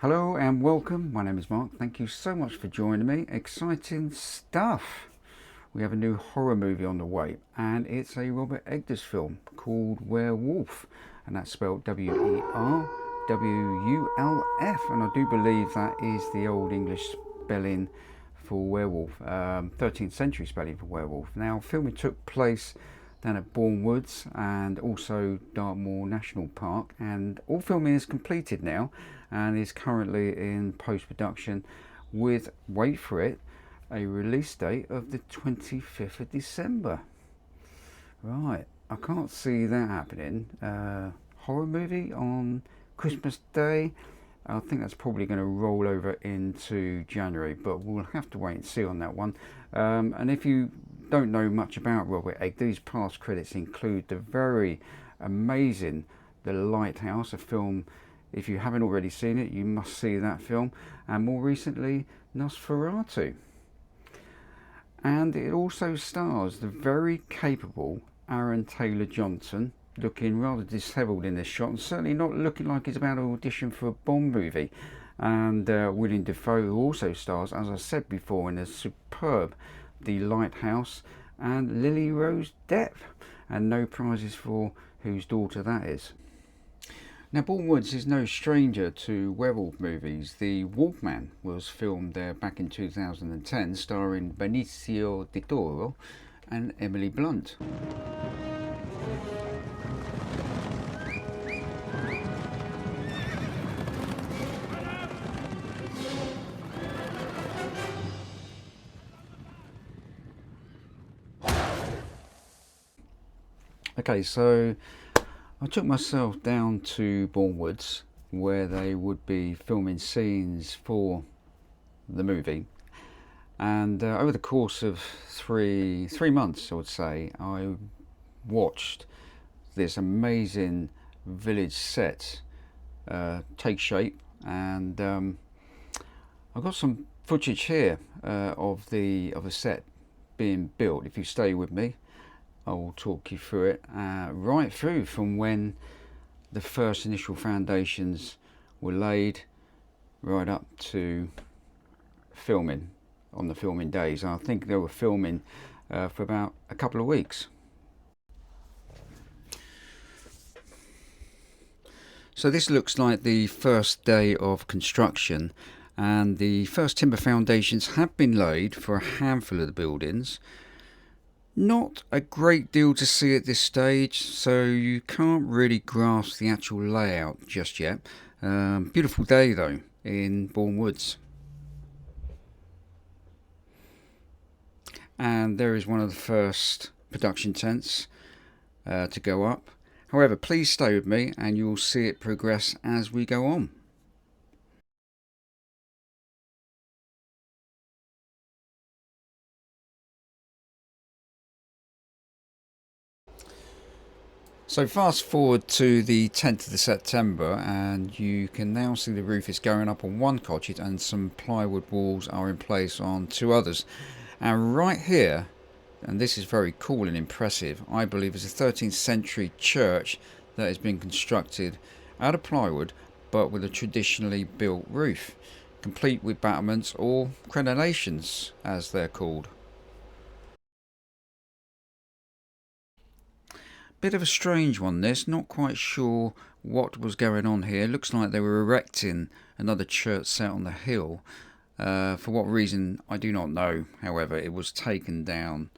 Hello and welcome. My name is Mark. Thank you so much for joining me. Exciting stuff. We have a new horror movie on the way, and it's a Robert Eggers film called Werewolf, and that's spelled Werwulf, and I do believe that is the old English spelling for werewolf, 13th century spelling for werewolf. Now, filming took place down at Bourne Woods and also Dartmoor National Park, and all filming is completed now and is currently in post-production with, wait for it, a release date of the 25th of December. Right, I can't see that happening. Horror movie on Christmas Day. I think that's probably going to roll over into January, but we'll have to wait and see on that one. And if you don't know much about Robert Eggers, these past credits include the very amazing The Lighthouse, a film, if you haven't already seen it, you must see that film, and more recently, Nosferatu. And it also stars the very capable Arron Taylor Johnson, looking rather dishevelled in this shot, and certainly not looking like he's about to audition for a Bond movie. And Willem Dafoe, who also stars, as I said before, in the superb The Lighthouse, and Lilly Depp, and no prizes for whose daughter that is. Now, Bourne Woods is no stranger to werewolf movies. The Wolfman was filmed there back in 2010, starring Benicio del Toro and Emily Blunt. Okay, so I took myself down to Bourne Woods where they would be filming scenes for the movie, and over the course of three months, I would say, I watched this amazing village set take shape, and I've got some footage here of the set being built. If you stay with me, I will talk you through it, right through from when the first initial foundations were laid right up to filming on the filming days. I think they were filming for about a couple of weeks. So this looks like the first day of construction, and the first timber foundations have been laid for a handful of the buildings. Not a great deal to see at this stage, so you can't really grasp the actual layout just yet. Beautiful day though in Bourne Woods. And there is one of the first production tents to go up. However, please stay with me and you'll see it progress as we go on. So fast forward to the 10th of September, and you can now see the roof is going up on one cottage and some plywood walls are in place on two others. And right here, and this is very cool and impressive, I believe is a 13th century church that has been constructed out of plywood but with a traditionally built roof, complete with battlements or crenellations as they're called. Bit of a strange one this, not quite sure what was going on here. Looks like they were erecting another church set on the hill. For what reason I do not know, however it was taken down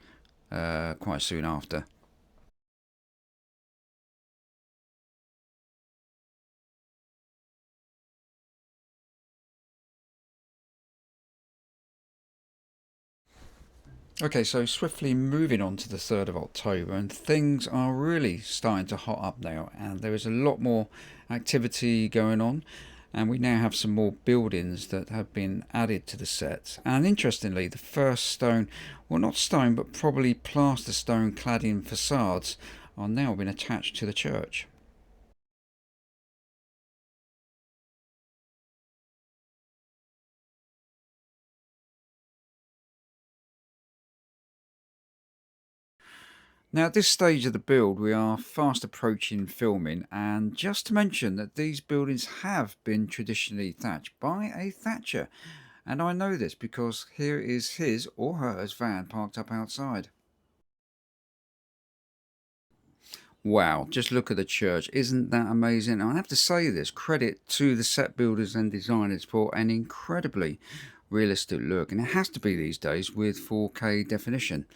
quite soon after. Okay, so swiftly moving on to the 3rd of October, and things are really starting to hot up now, and there is a lot more activity going on, and we now have some more buildings that have been added to the set. And interestingly, the first stone, well, not stone, but probably plaster stone cladding facades are now being attached to the church. Now, at this stage of the build, we are fast approaching filming, and just to mention that these buildings have been traditionally thatched by a thatcher. And I know this because here is his or hers van parked up outside. Wow, just look at the church. Isn't that amazing? I have to say this, credit to the set builders and designers for an incredibly realistic look. And it has to be these days with 4K definition.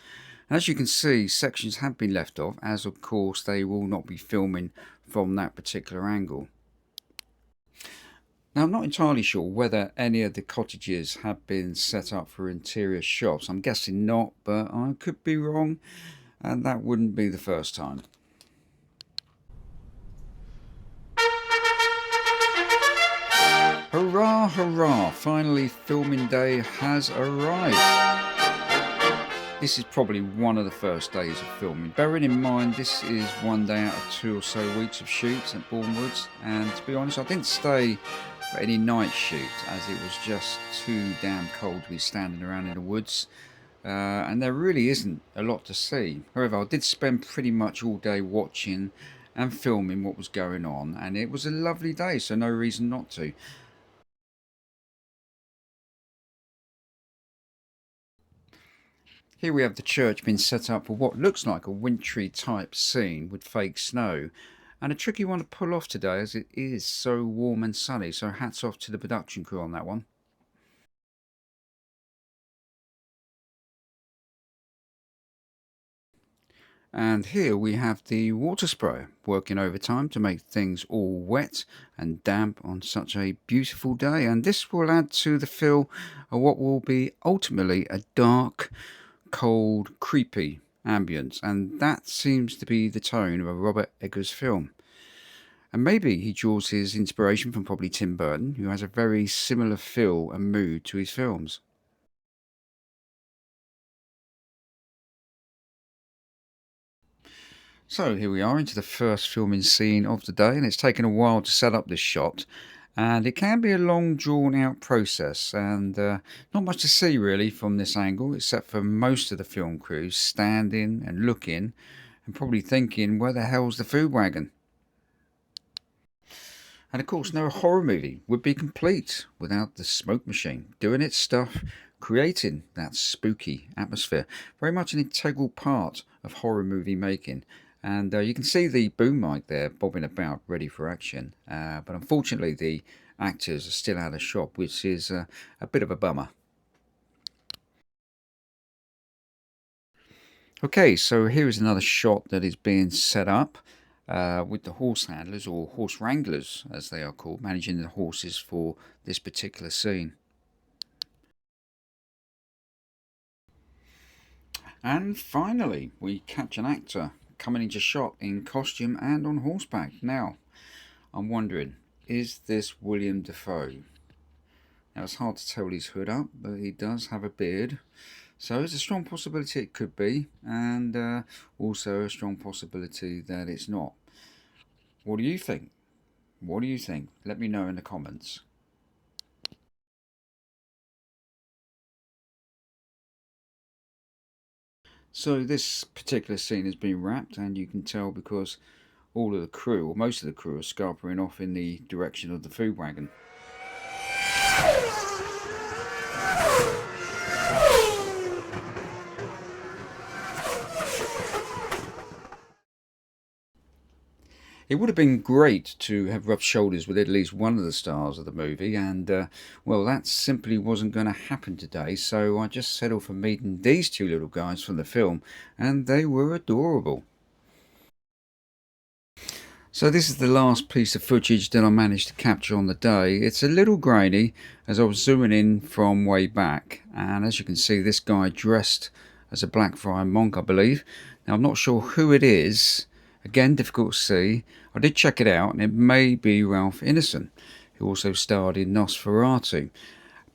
And as you can see, sections have been left off, as of course they will not be filming from that particular angle. Now, I'm not entirely sure whether any of the cottages have been set up for interior shops. I'm guessing not, but I could be wrong, and that wouldn't be the first time. Hurrah, hurrah! Finally, filming day has arrived. This is probably one of the first days of filming. Bearing in mind, this is one day out of 2 or so weeks of shoots at Bournemouth, and to be honest, I didn't stay for any night shoots as it was just too damn cold to be standing around in the woods, and there really isn't a lot to see. However, I did spend pretty much all day watching and filming what was going on, and it was a lovely day, so no reason not to. Here we have the church being set up for what looks like a wintry type scene with fake snow, and a tricky one to pull off today as it is so warm and sunny, so hats off to the production crew on that one. And here we have the water sprayer working overtime to make things all wet and damp on such a beautiful day, and this will add to the feel of what will be ultimately a dark, cold, creepy ambience, and that seems to be the tone of a Robert Eggers film. And maybe he draws his inspiration from probably Tim Burton, who has a very similar feel and mood to his films. So here we are into the first filming scene of the day, and it's taken a while to set up this shot, and it can be a long drawn out process, and not much to see really from this angle except for most of the film crew standing and looking and probably thinking, where the hell's the food wagon? And of course, no horror movie would be complete without the smoke machine doing its stuff, creating that spooky atmosphere. Very much an integral part of horror movie making. And you can see the boom mic there bobbing about, ready for action. But unfortunately, the actors are still out of shot, which is a bit of a bummer. Okay, so here is another shot that is being set up. With the horse handlers, or horse wranglers as they are called, managing the horses for this particular scene. And finally, we catch an actor coming into shot in costume and on horseback. Now, I'm wondering, is this Willem Dafoe? Now, it's hard to tell his hood up, but he does have a beard. So it's a strong possibility it could be, and also a strong possibility that it's not. What do you think? What do you think? Let me know in the comments. So this particular scene has been wrapped, and you can tell because all of the crew, or most of the crew, are scarpering off in the direction of the food wagon. It would have been great to have rubbed shoulders with at least one of the stars of the movie, and well, that simply wasn't going to happen today, so I just settled for meeting these two little guys from the film, and they were adorable. So this is the last piece of footage that I managed to capture on the day. It's a little grainy as I was zooming in from way back, and as you can see, this guy dressed as a Blackfriar monk, I believe. Now I'm not sure who it is. Again, difficult to see. I did check it out, and it may be Ralph Ineson, who also starred in Nosferatu.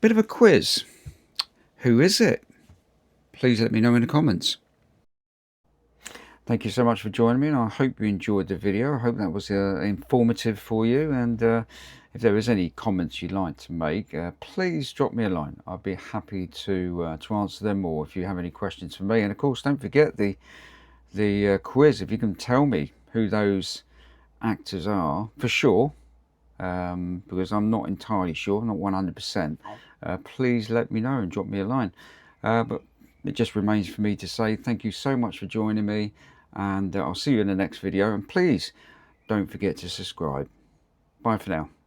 Bit of a quiz. Who is it? Please let me know in the comments. Thank you so much for joining me, and I hope you enjoyed the video. I hope that was informative for you, and if there is any comments you'd like to make, please drop me a line. I'd be happy to answer them, or if you have any questions for me. And of course, don't forget the the quiz. If you can tell me who those actors are for sure, because I'm not entirely sure, not 100%, please let me know and drop me a line. But it just remains for me to say thank you so much for joining me, and I'll see you in the next video, and please don't forget to subscribe. Bye for now.